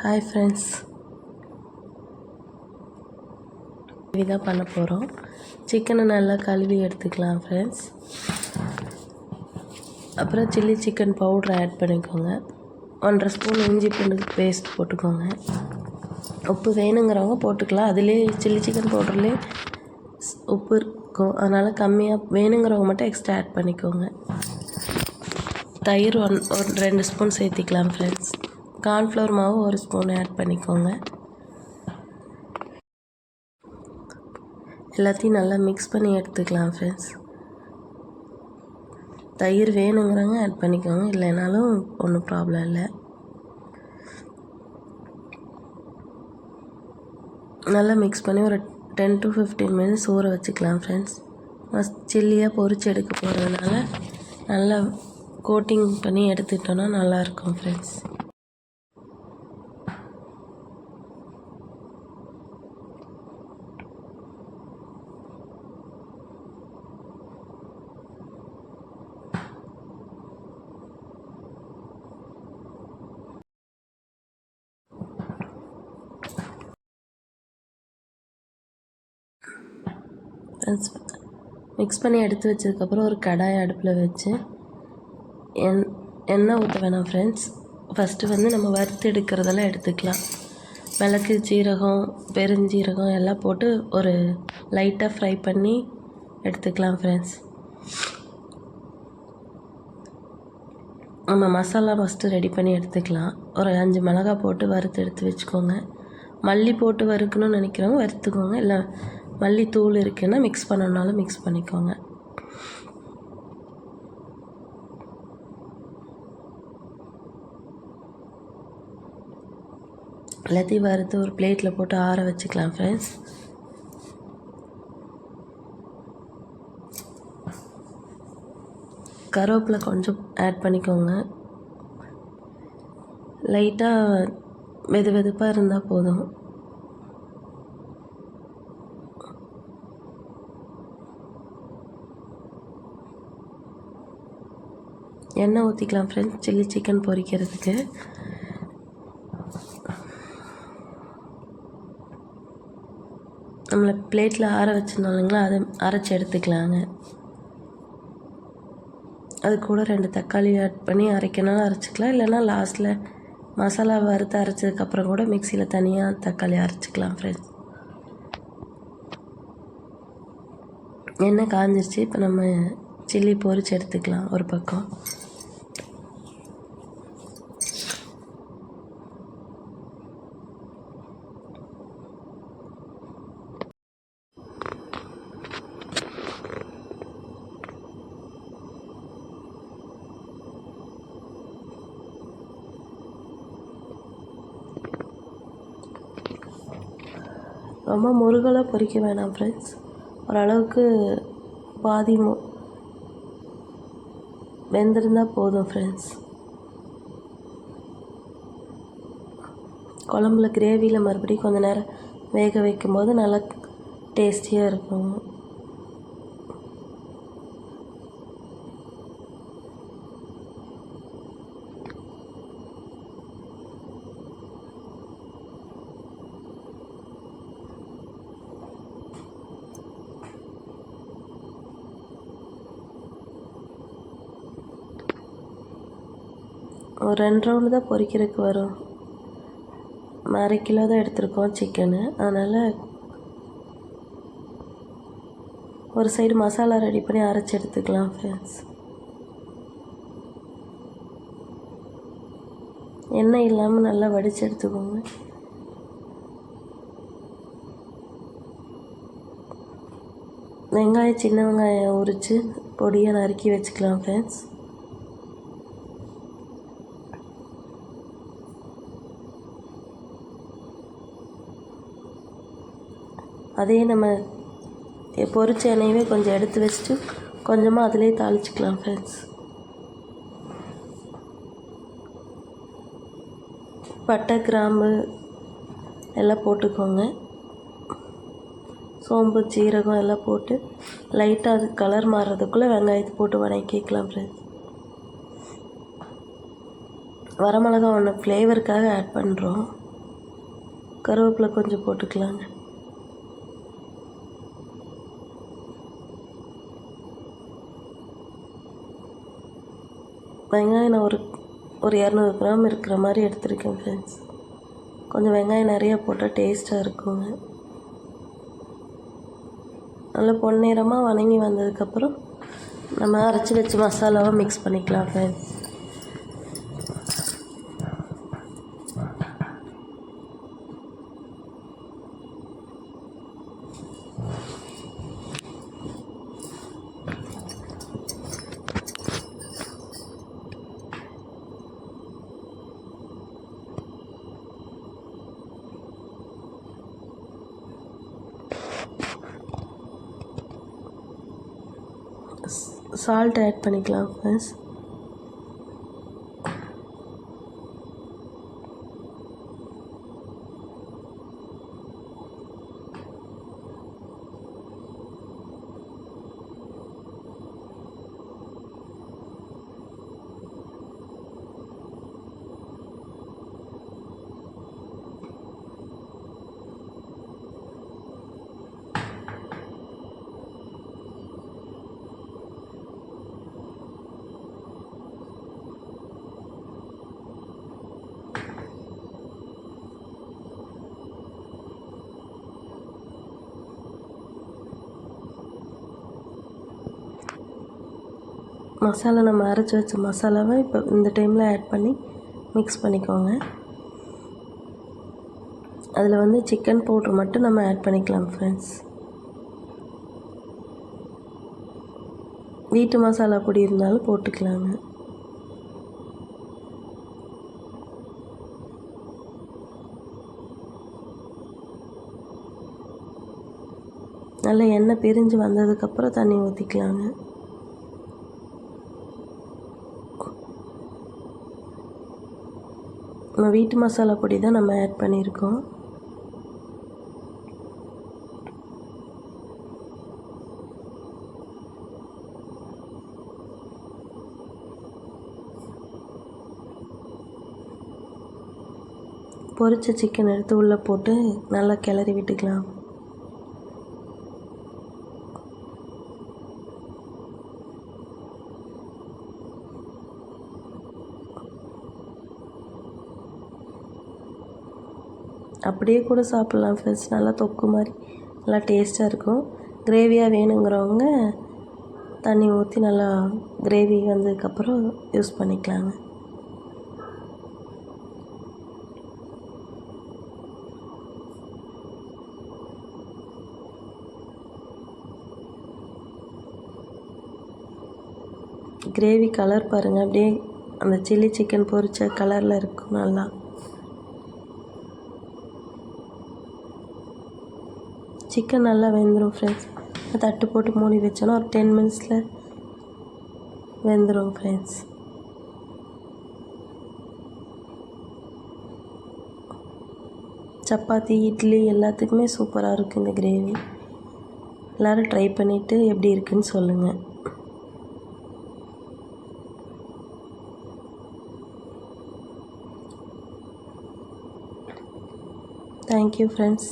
Hi friends, இதான் பண்ண போகிறோம். சிக்கனை நல்லா கழுவி எடுத்துக்கலாம் ஃப்ரெண்ட்ஸ். அப்புறம் சில்லி சிக்கன் பவுடர் ஆட் பண்ணிக்கோங்க. 1.5 ஸ்பூன் இஞ்சி பூண்டு பேஸ்ட் போட்டுக்கோங்க. உப்பு வேணுங்கிறவங்க போட்டுக்கலாம். அதுலேயே சில்லி சிக்கன் பவுடர்லேயே உப்பு இருக்கும், அதனால் கம்மியாக வேணுங்கிறவங்க மட்டும் எக்ஸ்ட்ரா ஆட் பண்ணிக்கோங்க. தயிர் ஒரு 2 ஸ்பூன் சேர்த்திக்கலாம் ஃப்ரெண்ட்ஸ். கார்ன்ஃப்ளவர் மாவு 1 ஸ்பூன் ஆட் பண்ணிக்கோங்க. எல்லாத்தையும் நல்லா மிக்ஸ் பண்ணி எடுத்துக்கலாம் ஃப்ரெண்ட்ஸ். தயிர் வேணுங்கிறவங்க ஆட் பண்ணிக்கோங்க, இல்லைனாலும் ஒன்றும் ப்ராப்ளம் இல்லை. நல்லா மிக்ஸ் பண்ணி ஒரு 10 to 15 மினிட்ஸ் ஊற வச்சுக்கலாம் ஃப்ரெண்ட்ஸ். சில்லியாக பொரிச்சு எடுக்க போகிறதுனால நல்லா கோட்டிங் பண்ணி எடுத்துக்கிட்டோன்னா நல்லாயிருக்கும் ஃப்ரெண்ட்ஸ். மிக்ஸ் பண்ணி எடுத்து வச்சதுக்கப்புறம் ஒரு கடாய் அடுப்பில் வச்சு எண்ணெய் ஊற்ற வேணாம் ஃப்ரெண்ட்ஸ். ஃபஸ்ட்டு நம்ம வறுத்து எடுக்கிறதெல்லாம் எடுத்துக்கலாம். மிளகு, சீரகம், பெருஞ்சீரகம் எல்லாம் போட்டு ஒரு லைட்டாக ஃப்ரை பண்ணி எடுத்துக்கலாம் ஃப்ரெண்ட்ஸ். நம்ம மசாலா ஃபஸ்ட்டு ரெடி பண்ணி எடுத்துக்கலாம். ஒரு 5 மிளகாய் போட்டு வறுத்து எடுத்து வச்சுக்கோங்க. மல்லி போட்டு வறுக்கணும்னு நினைக்கிறவங்க வறுத்துக்கோங்க, இல்லை மல்லித்தூள் இருக்குன்னா மிக்ஸ் பண்ணணுனாலும் மிக்ஸ் பண்ணிக்கோங்க. எல்லாத்தையும் வறுத்து ஒரு பிளேட்டில் போட்டு ஆற வச்சுக்கலாம் ஃப்ரெண்ட்ஸ். கருவேப்பிலை கொஞ்சம் ஆட் பண்ணிக்கோங்க. லைட்டாக வெதுப்பாக இருந்தால் போதும். எண்ணெய் ஊற்றிக்கலாம் ஃப்ரெண்ட்ஸ் சில்லி சிக்கன் பொரிக்கிறதுக்கு. நம்மளை பிளேட்டில் ஆற வச்சுருந்தோம், அதை அரைச்சி எடுத்துக்கலாங்க. அது கூட 2 தக்காளி ஆட் பண்ணி அரைக்கனாலும் அரைச்சிக்கலாம், இல்லைன்னா லாஸ்ட்டில் மசாலா வறுத்து அரைச்சதுக்கப்புறம் கூட மிக்சியில் தனியாக தக்காளி அரைச்சிக்கலாம் ஃப்ரெண்ட்ஸ். எண்ணெய் காஞ்சிருச்சு. இப்போ நம்ம சில்லி பொரிச்சு எடுத்துக்கலாம் ஒரு பக்கம். ரொம்ப முருகலாக பொரிக்க வேணாம் ஃப்ரெண்ட்ஸ். ஓரளவுக்கு பாதி வெந்திருந்தால் போதும் ஃப்ரெண்ட்ஸ். குழம்புல கிரேவியில் மறுபடியும் கொஞ்சம் நேரம் வேக வைக்கும்போது நல்லா டேஸ்டியாக இருக்கும். ஒரு 2 ரவுண்டு தான் பொரிக்கிறதுக்கு வரும். 1/2 கிலோ தான் எடுத்துருக்கோம் சிக்கனு, அதனால் ஒரு சைடு மசாலா ரெடி பண்ணி அரைச்சி எடுத்துக்கலாம் ஃப்ரெண்ட்ஸ். எண்ணெய் இல்லாமல் நல்லா வடித்து எடுத்துக்கோங்க. வெங்காயம், சின்ன வெங்காயம் உரித்து பொடியாக நறுக்கி வச்சுக்கலாம் ஃப்ரெண்ட்ஸ். அதே நம்ம பொரிச்ச எண்ணெயவே கொஞ்சம் எடுத்து வச்சுட்டு கொஞ்சமாக அதிலே தாளிச்சிக்கலாம் ஃப்ரெண்ட்ஸ். பட்டை, கிராம்பு எல்லாம் போட்டுக்கோங்க. சோம்பு, சீரகம் எல்லாம் போட்டு லைட்டாக அது கலர் மாறுறதுக்குள்ளே வெங்காயத்தை போட்டு வதக்கிக்கலாம் ஃப்ரெண்ட்ஸ். வரமிளகா ஒன்று ஃப்ளேவருக்காக ஆட் பண்ணுறோம். கருவேப்பிலை கொஞ்சம் போட்டுக்கலாங்க. வெங்காயம் நான் ஒரு 200 கிராம் இருக்கிற மாதிரி எடுத்துருக்கேன் ஃப்ரெண்ட்ஸ். கொஞ்சம் வெங்காயம் நிறையா போட்டால் டேஸ்ட்டாக இருக்குங்க. நல்லா பொன்னிறமாக வதங்கி வந்ததுக்கப்புறம் நம்ம அரைச்சி வச்ச மசாலாவை மிக்ஸ் பண்ணிக்கலாம் ஃப்ரெண்ட்ஸ். சால்ட் ஆட் பண்ணிக்கலாம் ஃப்ரெண்ட்ஸ். மசாலா நம்ம அரைச்சி வச்ச மசாலாவை இப்போ இந்த டைமில் ஆட் பண்ணி மிக்ஸ் பண்ணிக்கோங்க. அதில் வந்து சிக்கன் பவுட்ரு மட்டும் நம்ம ஆட் பண்ணிக்கலாம் ஃப்ரெண்ட்ஸ். வீட்டு மசாலா பொடி இருந்தாலும் போட்டுக்கலாங்க. நல்லா எண்ணெய் பிரிஞ்சு வந்ததுக்கப்புறம் தண்ணி ஊற்றிக்கலாங்க. நம்ம வீட்டு மசாலா பொடி தான் நம்ம ஆட் பண்ணியிருக்கோம். பொரிச்ச சிக்கன் எடுத்து உள்ளே போட்டு நல்லா கிளறி விட்டுக்கலாம். அப்படியே கூட சாப்பிட்லாம் ஃப்ரெண்ட்ஸ். நல்லா தொக்கு மாதிரி நல்லா டேஸ்ட்டாக இருக்கும். கிரேவியாக வேணுங்கிறவங்க தண்ணி ஊற்றி நல்லா கிரேவி வந்ததுக்கப்புறம் யூஸ் பண்ணிக்கலாங்க. கிரேவி கலர் பாருங்கள், அப்படியே அந்த சில்லி சிக்கன் பொரிச்ச கலரில் இருக்கும். நல்லா சிக்கன் நல்லா வெந்துடும் ஃப்ரெண்ட்ஸ். தட்டு போட்டு மூடி வச்சோன்னா ஒரு 10 மினிட்ஸில் வெந்துடும் ஃப்ரெண்ட்ஸ். சப்பாத்தி, இட்லி எல்லாத்துக்குமே சூப்பராக இருக்கும் இந்த கிரேவி. எல்லோரும் ட்ரை பண்ணிவிட்டு எப்படி இருக்குன்னு சொல்லுங்கள். Thank you friends.